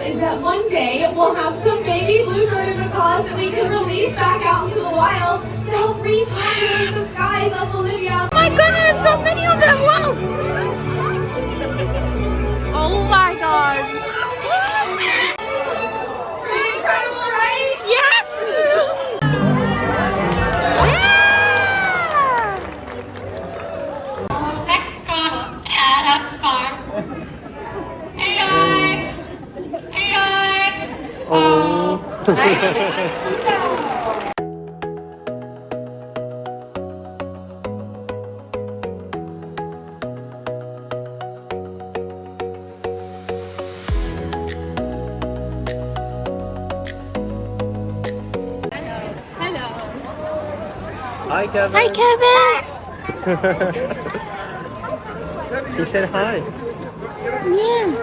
is that one day we'll have some baby bluebird macaws that we can release back out into the wild to help repopulate the skies of Bolivia. Oh my goodness, so many of them! Whoa! Oh my god! Pretty incredible, right? Yes! Hi, Kevin. Hi, Kevin! He said hi. Yeah.